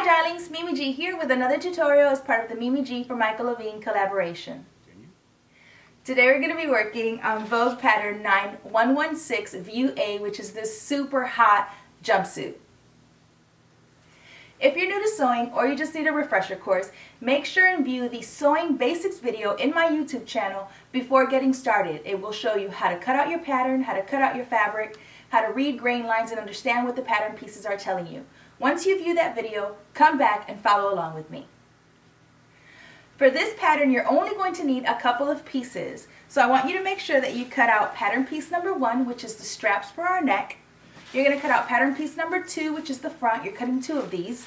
darlings, Mimi G here with another tutorial as part of the Mimi G for Michael Levine collaboration. Today we're going to be working on Vogue pattern 9116 View A, which is this super hot jumpsuit. If you're new to sewing or you just need a refresher course, make sure and view the Sewing Basics video in my YouTube channel before getting started. It will show you how to cut out your pattern, how to cut out your fabric, how to read grain lines and understand what the pattern pieces are telling you. Once you view that video, come back and follow along with me. For this pattern, you're only going to need a couple of pieces. So I want you to make sure that you cut out pattern piece number 1, which is the straps for our neck. You're going to cut out pattern piece number 2, which is the front. You're cutting 2 of these.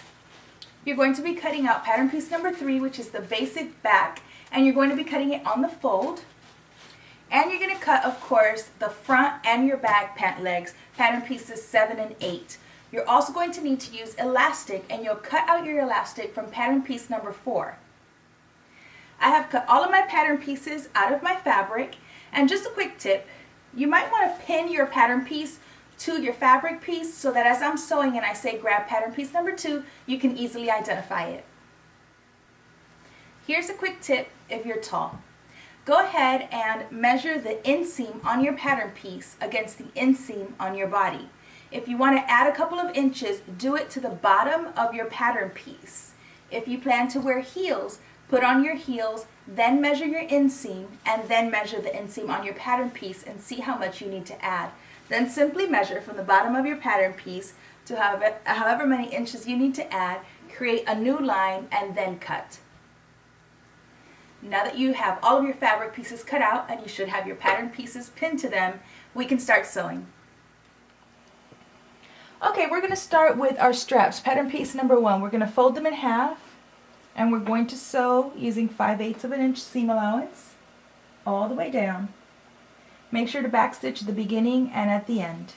You're going to be cutting out pattern piece number 3, which is the basic back, and you're going to be cutting it on the fold. And you're going to cut, of course, the front and your back pant legs, pattern pieces 7 and 8. You're also going to need to use elastic, and you'll cut out your elastic from pattern piece number 4. I have cut all of my pattern pieces out of my fabric, and just a quick tip, you might want to pin your pattern piece to your fabric piece so that as I'm sewing and I say grab pattern piece number 2, you can easily identify it. Here's a quick tip if you're tall. Go ahead and measure the inseam on your pattern piece against the inseam on your body. If you want to add a couple of inches, do it to the bottom of your pattern piece. If you plan to wear heels, put on your heels, then measure your inseam, and then measure the inseam on your pattern piece and see how much you need to add. Then simply measure from the bottom of your pattern piece to however many inches you need to add, create a new line, and then cut. Now that you have all of your fabric pieces cut out and you should have your pattern pieces pinned to them, we can start sewing. Okay, we're going to start with our straps. Pattern piece number 1, we're going to fold them in half, and we're going to sew using 5/8 of an inch seam allowance all the way down. Make sure to backstitch the beginning and at the end.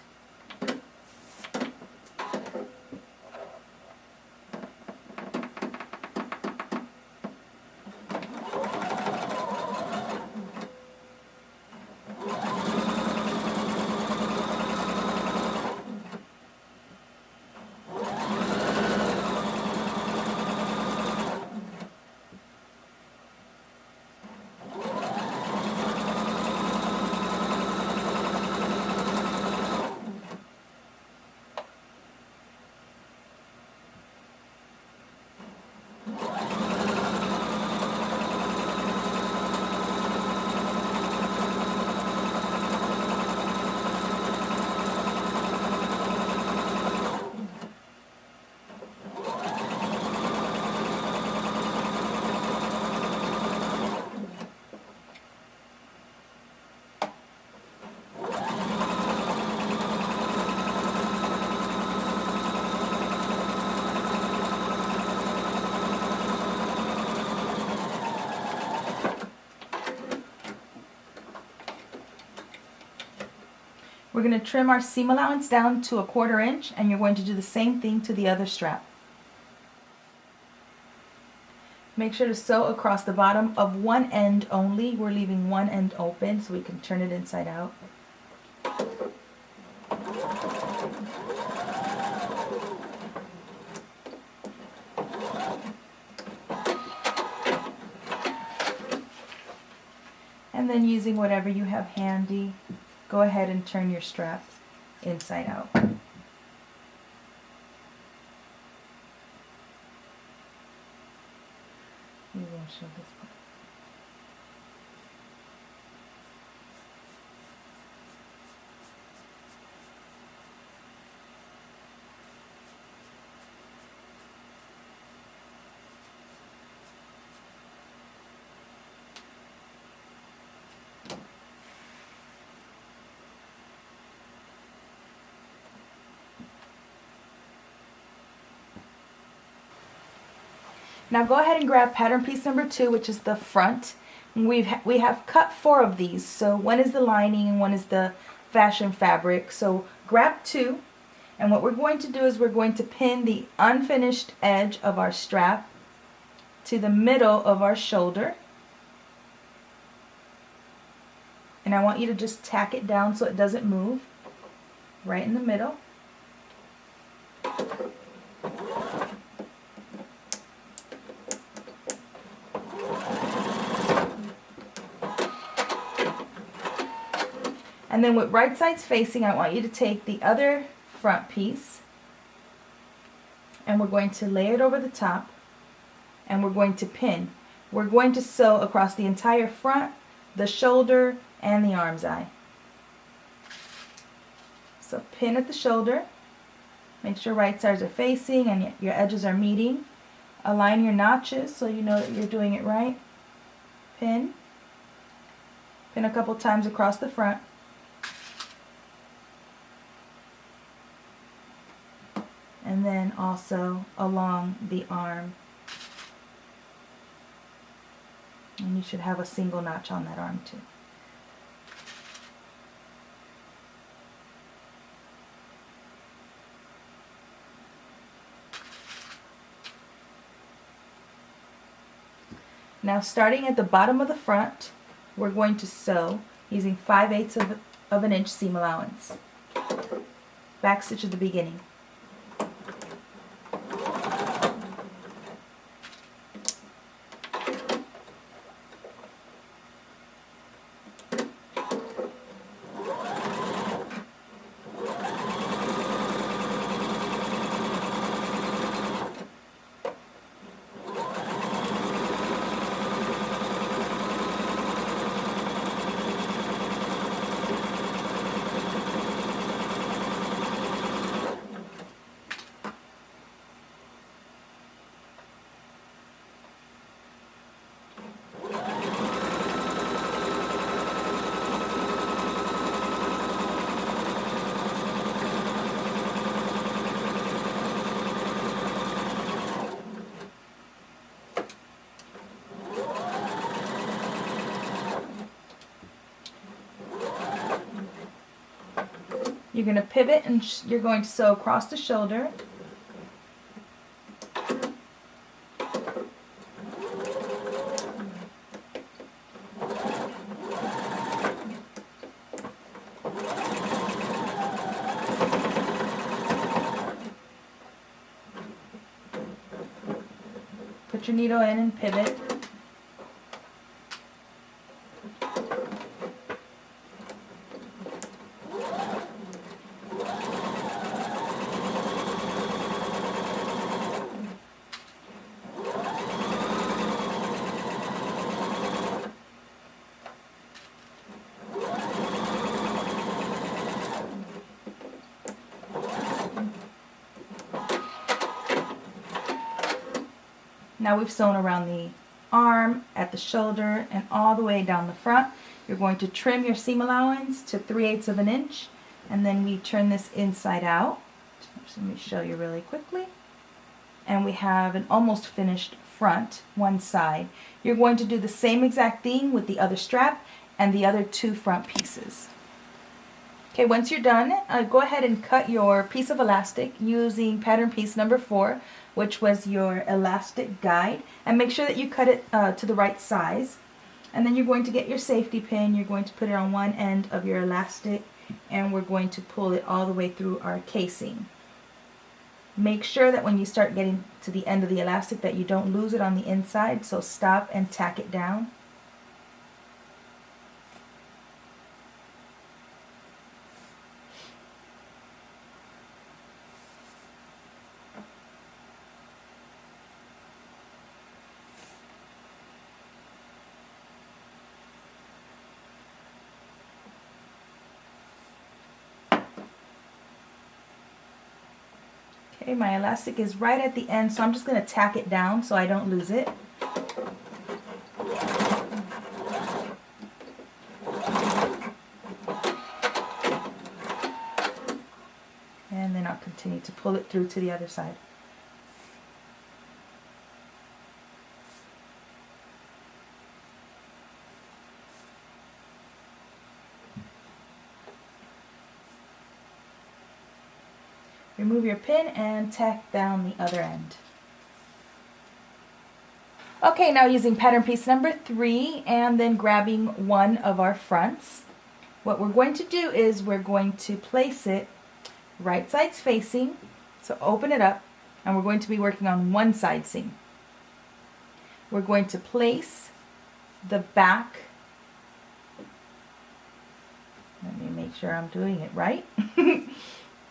We're going to trim our seam allowance down to 1/4 inch, and you're going to do the same thing to the other strap. Make sure to sew across the bottom of one end only. We're leaving one end open so we can turn it inside out. And then using whatever you have handy, go ahead and turn your strap inside out. Maybe I'll show this part. Now go ahead and grab pattern piece number 2, which is the front. We have cut 4 of these, so one is the lining and one is the fashion fabric. So grab 2, and what we're going to do is we're going to pin the unfinished edge of our strap to the middle of our shoulder. And I want you to just tack it down so it doesn't move, right in the middle. And then with right sides facing, I want you to take the other front piece and we're going to lay it over the top and we're going to pin. We're going to sew across the entire front, the shoulder, and the arm's eye. So pin at the shoulder. Make sure right sides are facing and your edges are meeting. Align your notches so you know that you're doing it right. Pin. Pin a couple times across the front. And then also along the arm. And you should have a single notch on that arm too. Now starting at the bottom of the front, we're going to sew using 5/8 of an inch seam allowance. Back stitch at the beginning. You're going to pivot and you're going to sew across the shoulder. Put your needle in and pivot. Now we've sewn around the arm, at the shoulder, and all the way down the front. You're going to trim your seam allowance to 3/8 of an inch, and then we turn this inside out. Just let me show you really quickly. And we have an almost finished front, one side. You're going to do the same exact thing with the other strap and the other two front pieces. Okay, once you're done, go ahead and cut your piece of elastic using pattern piece number 4, which was your elastic guide, and make sure that you cut it to the right size. And then you're going to get your safety pin, you're going to put it on one end of your elastic, and we're going to pull it all the way through our casing. Make sure that when you start getting to the end of the elastic that you don't lose it on the inside, so stop and tack it down. Okay, my elastic is right at the end, so I'm just going to tack it down so I don't lose it. And then I'll continue to pull it through to the other side. Remove your pin and tack down the other end. Okay, now using pattern piece number 3 and then grabbing one of our fronts, what we're going to do is we're going to place it right sides facing, so open it up, and we're going to be working on one side seam. We're going to place the back Let me make sure I'm doing it right.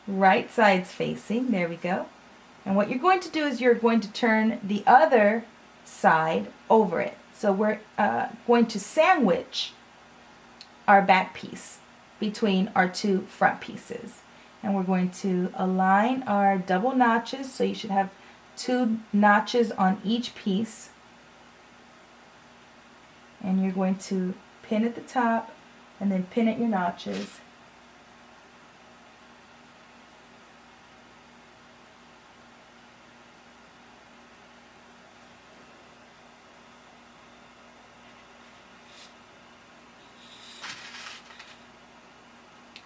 Right side's facing, there we go. And what you're going to do is you're going to turn the other side over it. So we're going to sandwich our back piece between our two front pieces. And we're going to align our double notches, so you should have 2 notches on each piece. And you're going to pin at the top and then pin at your notches.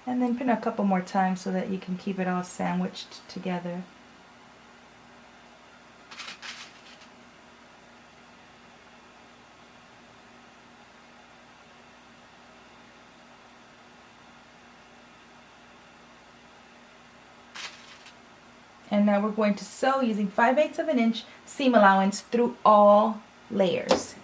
And then pin a couple more times so that you can keep it all sandwiched together. And now we're going to sew using 5/8 of an inch seam allowance through all layers.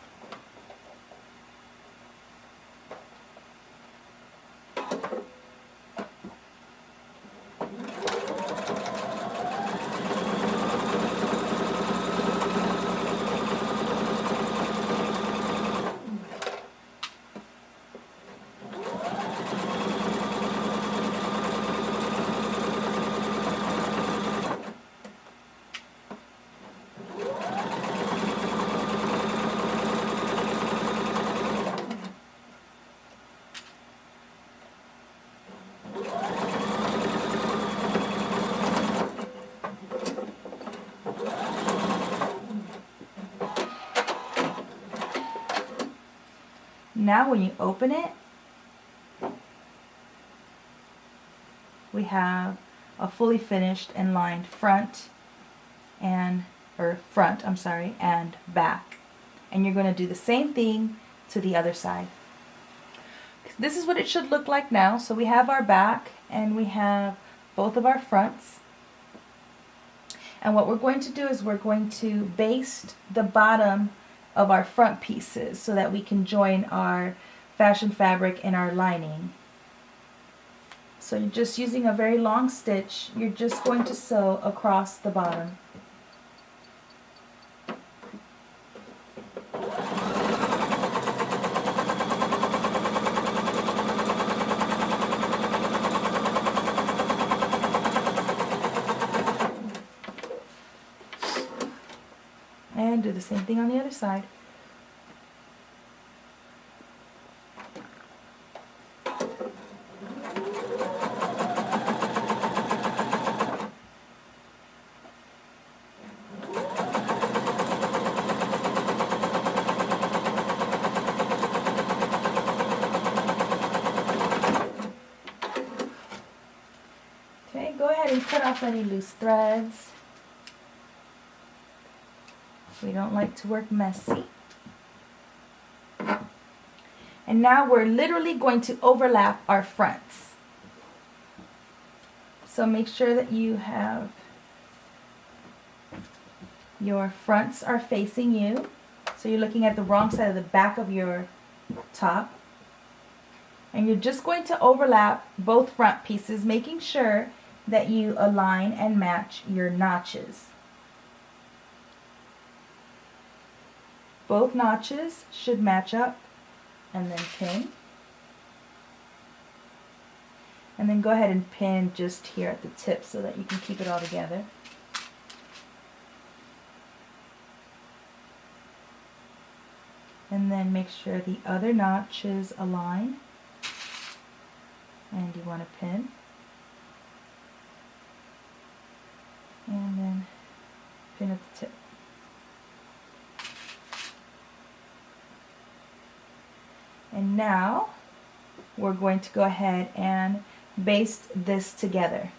Now when you open it, we have a fully finished and lined front and back. And you're going to do the same thing to the other side. This is what it should look like now. So we have our back and we have both of our fronts. And what we're going to do is we're going to baste the bottom of our front pieces so that we can join our fashion fabric and our lining. So you're just using a very long stitch. You're just going to sew across the bottom. And do the same thing on the other side. Okay, go ahead and cut off any loose threads. We don't like to work messy. And now we're literally going to overlap our fronts. So make sure that you have your fronts are facing you. So you're looking at the wrong side of the back of your top. And you're just going to overlap both front pieces, making sure that you align and match your notches. Both notches should match up, and then pin. And then go ahead and pin just here at the tip so that you can keep it all together. And then make sure the other notches align. And you want to pin. And then pin at the tip. And now we're going to go ahead and baste this together.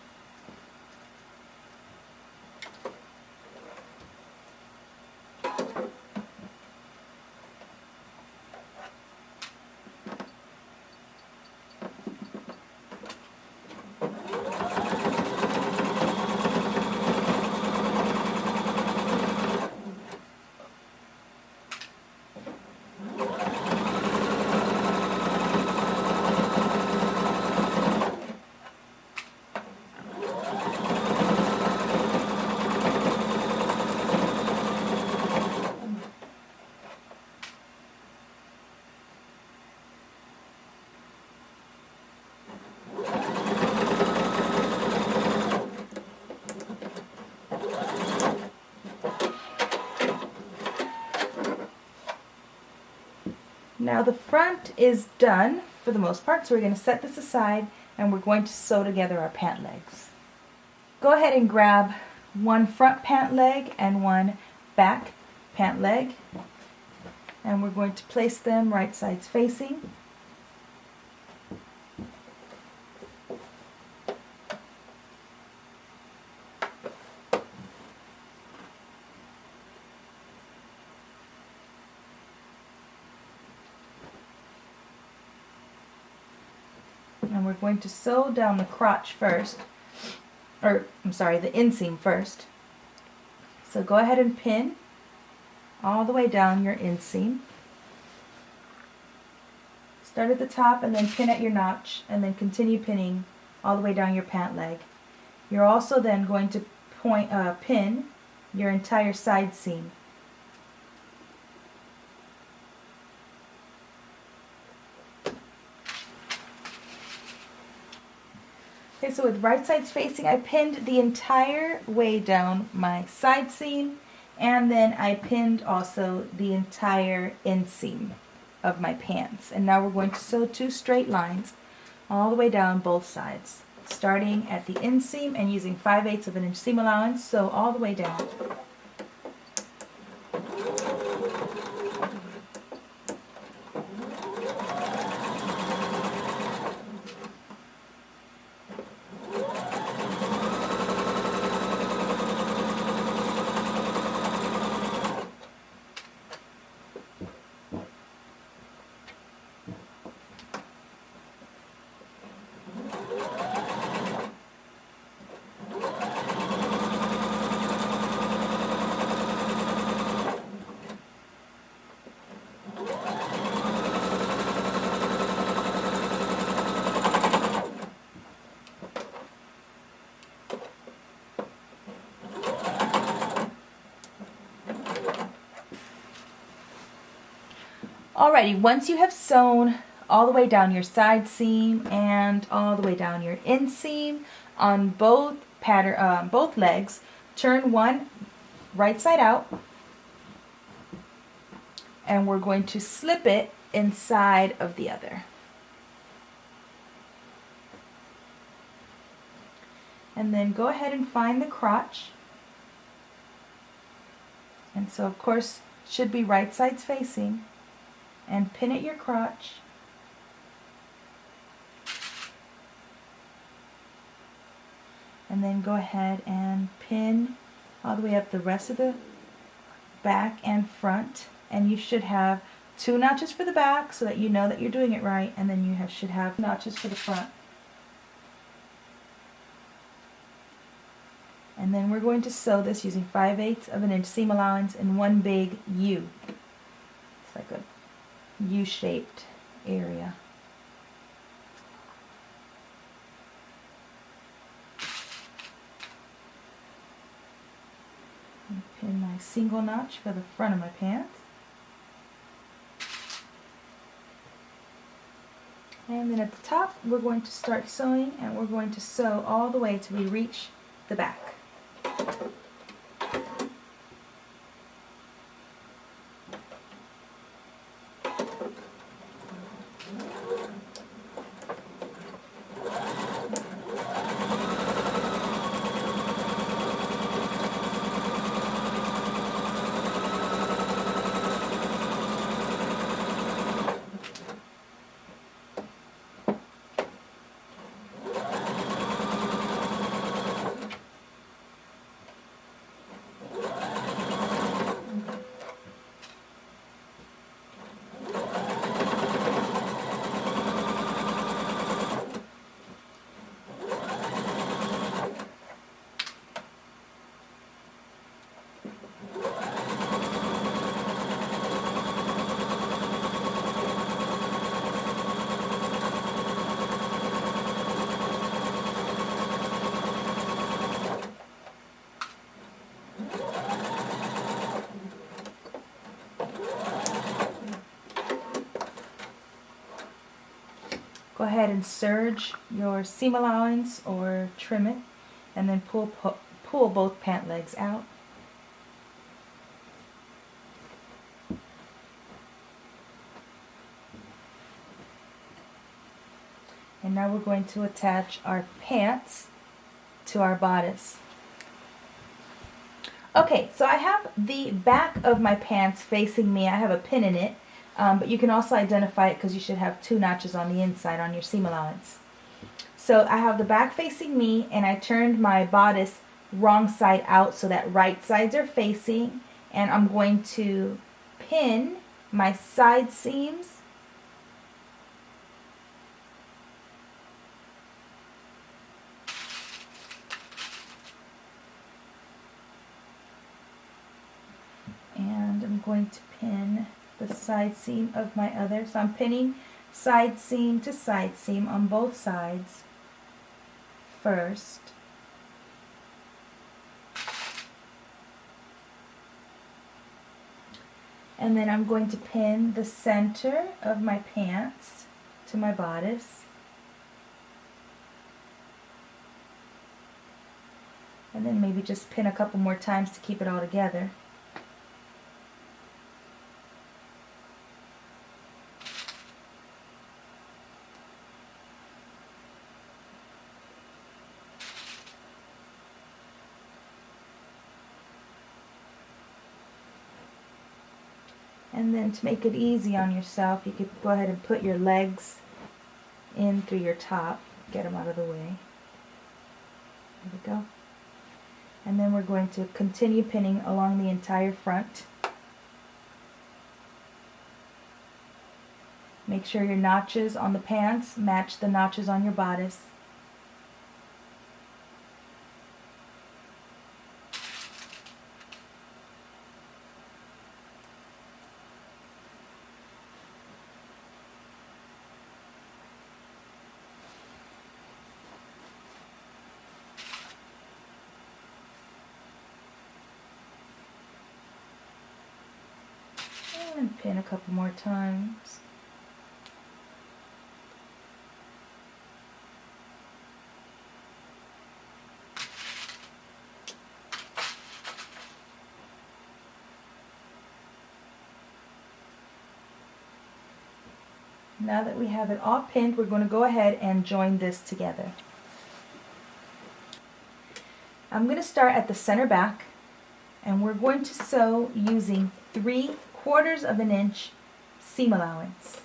Now the front is done for the most part, so we're going to set this aside and we're going to sew together our pant legs. Go ahead and grab one front pant leg and one back pant leg, and we're going to place them right sides facing. And we're going to sew down the crotch first, or I'm sorry, the inseam first. So go ahead and pin all the way down your inseam. Start at the top and then pin at your notch, and then continue pinning all the way down your pant leg. You're also then going to pin your entire side seam. Okay, so with right sides facing, I pinned the entire way down my side seam, and then I pinned also the entire inseam of my pants. And now we're going to sew 2 straight lines all the way down both sides, starting at the inseam and using 5/8 of an inch seam allowance, sew all the way down. Alrighty, once you have sewn all the way down your side seam and all the way down your inseam on both legs, turn one right side out, and we're going to slip it inside of the other. And then go ahead and find the crotch. And so of course should be right sides facing, and pin at your crotch. And then go ahead and pin all the way up the rest of the back and front, and you should have 2 notches for the back so that you know that you're doing it right, and then you should have notches for the front. And then we're going to sew this using 5/8 of an inch seam allowance in one big U. It's like a U-shaped area. And pin my single notch for the front of my pants. And then at the top we're going to start sewing, and we're going to sew all the way till we reach the back. Go ahead and serge your seam allowance or trim it, and then pull both pant legs out. And now we're going to attach our pants to our bodice. Okay, so I have the back of my pants facing me. I have a pin in it, but you can also identify it because you should have 2 notches on the inside on your seam allowance. So I have the back facing me, and I turned my bodice wrong side out so that right sides are facing, and I'm going to pin my side seams and I'm going to pin the side seam of my other. So I'm pinning side seam to side seam on both sides first. And then I'm going to pin the center of my pants to my bodice. And then maybe just pin a couple more times to keep it all together. And then to make it easy on yourself, you could go ahead and put your legs in through your top. Get them out of the way. There we go. And then we're going to continue pinning along the entire front. Make sure your notches on the pants match the notches on your bodice. And pin a couple more times. Now that we have it all pinned, we're going to go ahead and join this together. I'm going to start at the center back, and we're going to sew using 3/4 of an inch seam allowance.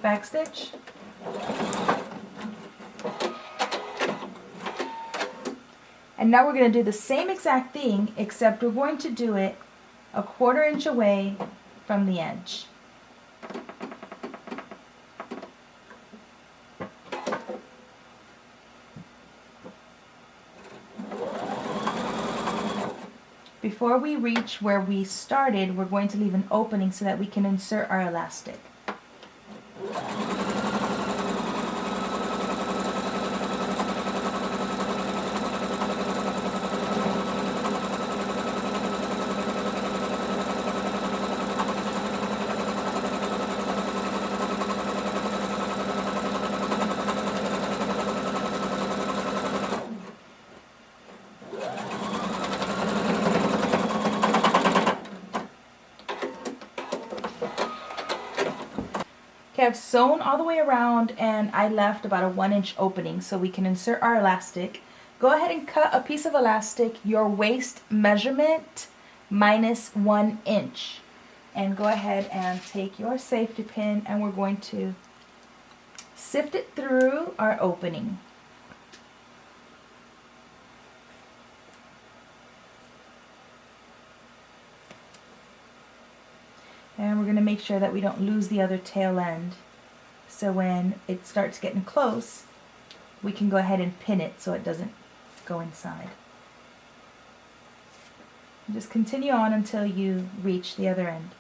Back stitch. And now we're going to do the same exact thing, except we're going to do it 1/4 inch away from the edge. Before we reach where we started, we're going to leave an opening so that we can insert our elastic. Okay, I've sewn all the way around and I left about a 1-inch opening so we can insert our elastic. Go ahead and cut a piece of elastic your waist measurement minus 1 inch. And go ahead and take your safety pin and we're going to sift it through our opening. And we're going to make sure that we don't lose the other tail end. So when it starts getting close, we can go ahead and pin it so it doesn't go inside. And just continue on until you reach the other end.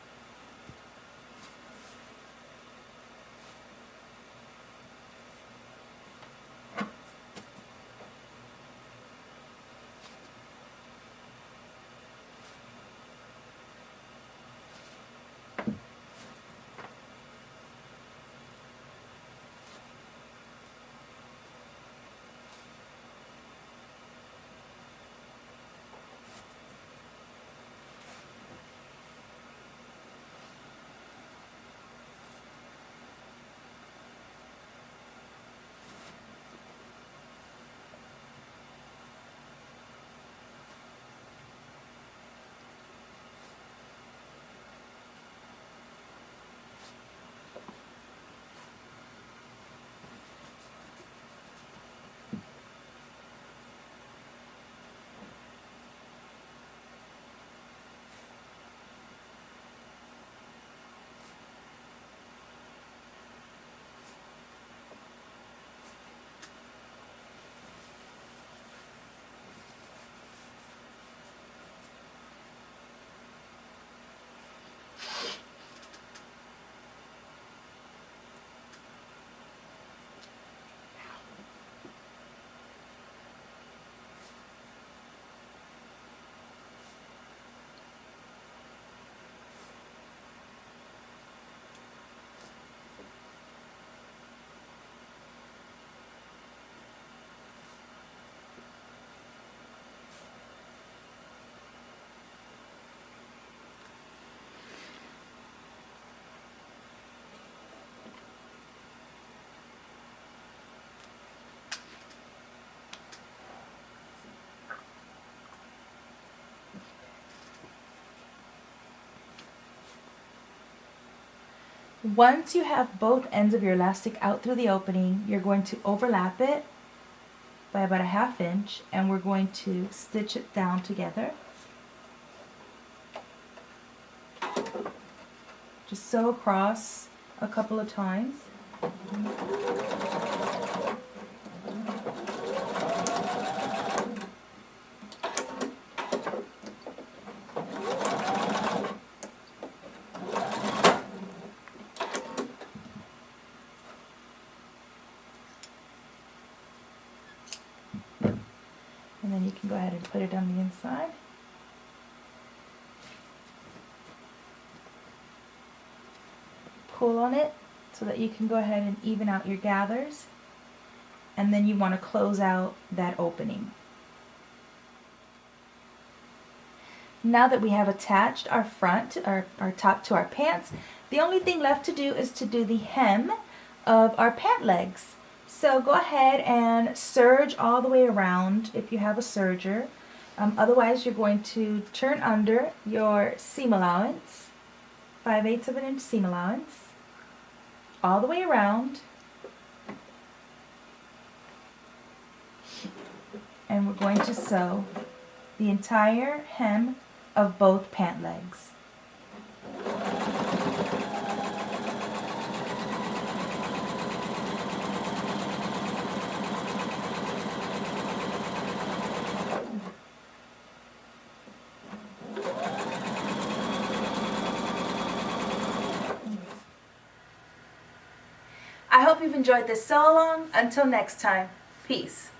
Once you have both ends of your elastic out through the opening, you're going to overlap it by about a 1/2 inch and we're going to stitch it down together. Just sew across a couple of times. And then you can go ahead and put it on the inside. Pull on it so that you can go ahead and even out your gathers. And then you want to close out that opening. Now that we have attached our front, our top to our pants, the only thing left to do is to do the hem of our pant legs. So go ahead and serge all the way around if you have a serger. Otherwise you're going to turn under your seam allowance, 5/8 of an inch seam allowance, all the way around. And we're going to sew the entire hem of both pant legs. hope you've enjoyed this sew along. Until next time, peace.